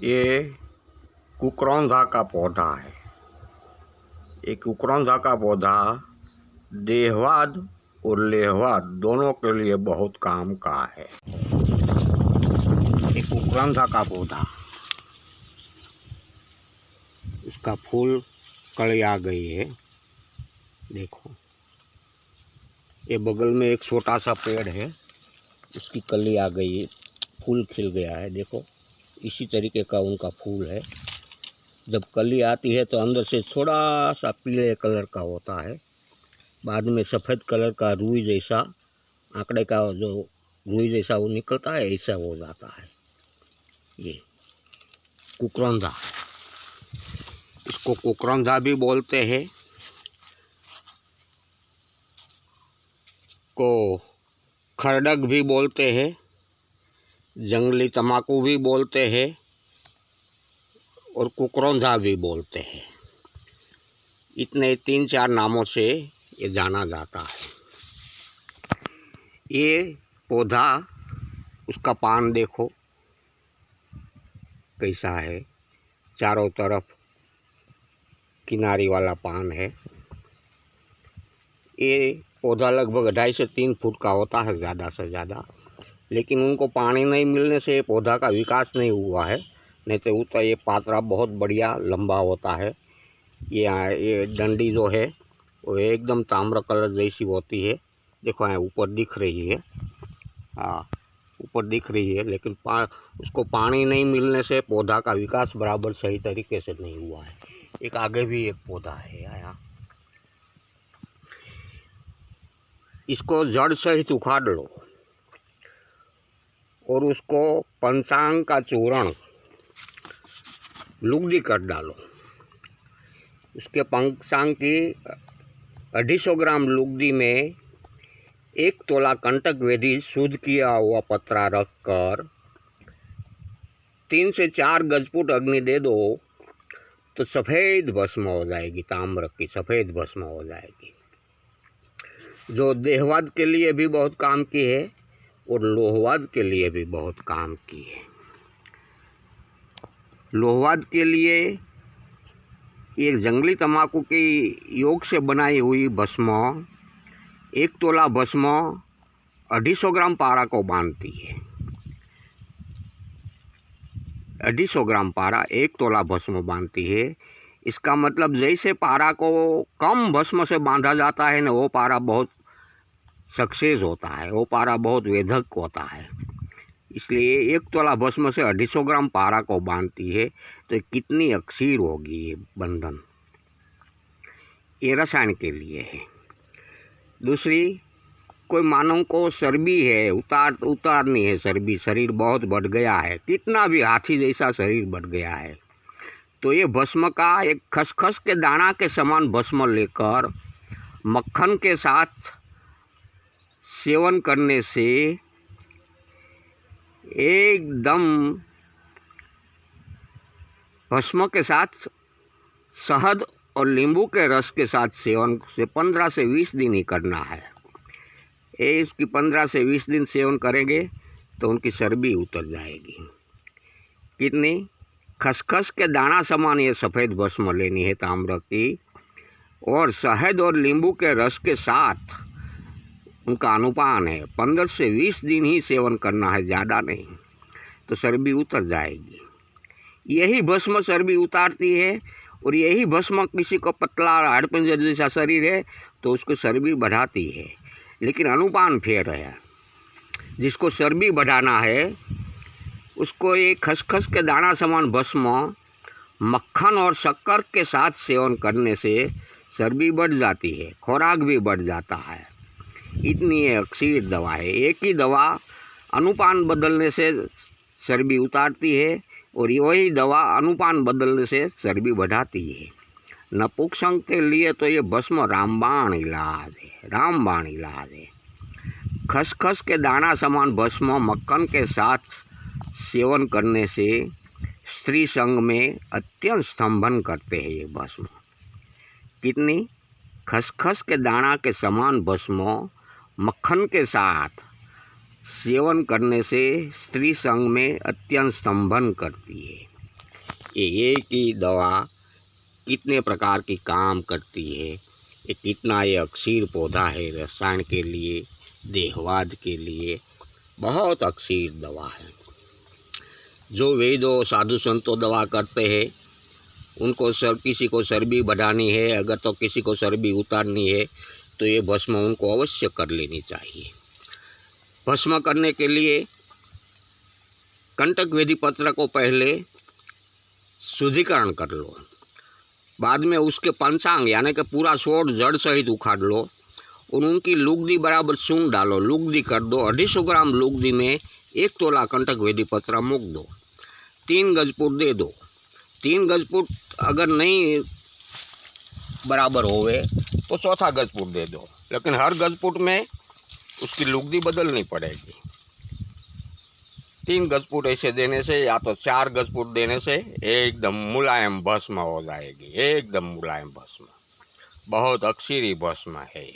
ये कुकरौंधा का पौधा है। ये कुकरौंधा का पौधा देहवाद और लेहवाद दोनों के लिए बहुत काम का है। ये कुकरौंधा का पौधा, इसका फूल कली आ गई है। देखो, ये बगल में एक छोटा सा पेड़ है, उसकी कली आ गई है, फूल खिल गया है। देखो, इसी तरीके का उनका फूल है। जब कली आती है तो अंदर से थोड़ा सा पीले कलर का होता है, बाद में सफ़ेद कलर का रुई जैसा, आंकड़े का जो रुई जैसा वो निकलता है, ऐसा हो जाता है। ये कुकरौंधा, इसको कुकरौंधा भी बोलते हैं, को खरडग भी बोलते हैं, जंगली तम्बाकू भी बोलते हैं और कुकरौंधा भी बोलते हैं। इतने 3-4 नामों से ये जाना जाता है। ये पौधा, उसका पान देखो कैसा है, चारों तरफ किनारी वाला पान है। ये पौधा लगभग 2.5 से 3 फुट का होता है ज़्यादा से ज़्यादा, लेकिन उनको पानी नहीं मिलने से ये पौधा का विकास नहीं हुआ है, नहीं तो ये पात्रा बहुत बढ़िया लंबा होता है। ये डंडी जो है वो एकदम ताम्र कलर जैसी होती है। देखो, यहाँ ऊपर दिख रही है, हाँ ऊपर दिख रही है, लेकिन उसको पानी नहीं मिलने से पौधा का विकास बराबर सही तरीके से नहीं हुआ है। एक आगे भी एक पौधा है यहाँ, इसको जड़ सहित उखाड़ लो और उसको पंचांग का चूर्ण लुगदी कर डालो। उसके पंचांग की 250 ग्राम लुगदी में 1 तोला कंटक वेदी शुद्ध किया हुआ पत्रा रखकर 3 से 4 गजफुट अग्नि दे दो तो सफ़ेद भस्म हो जाएगी, ताम्र की सफ़ेद भस्म हो जाएगी, जो देहवाद के लिए भी बहुत काम की है और लोहवाद के लिए भी बहुत काम की है। लोहवाद के लिए एक जंगली तम्बाकू की योग से बनाई हुई भस्म, 1 तोला भस्म 250 ग्राम पारा को बांधती है। 250 ग्राम पारा 1 तोला भस्म बांधती है। इसका मतलब जैसे पारा को कम भस्म से बांधा जाता है ना, वो पारा बहुत सक्सेस होता है, वो पारा बहुत वेधक होता है। इसलिए 1 तोला भस्म से 250 ग्राम पारा को बांधती है। तो कितनी अक्सीर होगी ये बंधन। ये रसायन के लिए है। दूसरी, कोई मानव को चर्बी है, उतारनी है चर्बी, शरीर बहुत बढ़ गया है, कितना भी हाथी जैसा शरीर बढ़ गया है, तो ये भस्म का एक खसखस के दाना के समान भस्म लेकर मक्खन के साथ सेवन करने से एकदम भस्म के साथ शहद और नींबू के रस के साथ सेवन से 15 से 20 दिन ही करना है। ये इसकी 15 से 20 दिन सेवन करेंगे तो उनकी चर्बी उतर जाएगी। कितनी? खसखस के दाना समान ये सफ़ेद भस्म लेनी है ताम्र की, और शहद और नींबू के रस के साथ उनका अनुपान है 15 से 20 दिन ही सेवन करना है, ज़्यादा नहीं, तो चर्बी उतर जाएगी। यही भस्म चर्बी उतारती है, और यही भस्म किसी को पतला हाड़पिंजर जैसा शरीर है तो उसको चर्बी बढ़ाती है। लेकिन अनुपान फेर है, जिसको चर्बी बढ़ाना है उसको ये खसखस के दाना समान भस्म मक्खन और शक्कर के साथ सेवन करने से चर्बी बढ़ जाती है, खुराक भी बढ़ जाता है। इतनी अक्सीर दवा है। एक ही दवा अनुपान बदलने से चर्बी उतारती है, और वही दवा अनुपान बदलने से चर्बी बढ़ाती है। नपुंसक के लिए तो ये भस्म रामबाण इलाज है, रामबाण इलाज है। खसखस के दाना समान भस्म मक्खन के साथ सेवन करने से स्त्री संग में अत्यंत स्तंभन करते हैं ये भस्म। कितनी? खसखस के दाना के समान भस्म मक्खन के साथ सेवन करने से स्त्री संग में अत्यंत स्तंभन करती है। ये एक ही दवा कितने प्रकार की काम करती है, ये कितना ये अक्षीर पौधा है, रसायन के लिए, देहवाद के लिए बहुत अक्षीर दवा है। जो वेदों साधु संतों दवा करते हैं उनको किसी को चर्बी बढ़ानी है, अगर तो किसी को चर्बी उतारनी है तो ये भस्म उनको अवश्य कर लेनी चाहिए। भस्म करने के लिए कंटक वेदी पत्र को पहले शुद्धिकरण कर लो, बाद में उसके पंचांग यानी कि पूरा छोड़ जड़ सहित उखाड़ लो और उनकी लुगदी बराबर चून डालो, लुगदी कर दो। 250 ग्राम लुगदी में 1 तोला कंटक वेदी पत्र मूक दो, 3 गजपुर दे दो। 3 गजपुर अगर नहीं बराबर होवे तो चौथा गजपुर दे दो, लेकिन हर गजपुर में उसकी लुगदी बदलनी पड़ेगी। 3 गजपुर ऐसे देने से या तो 4 गजपुर देने से एकदम मुलायम भस्म हो जाएगी, एकदम मुलायम भस्म, बहुत अक्षीरी भस्म है।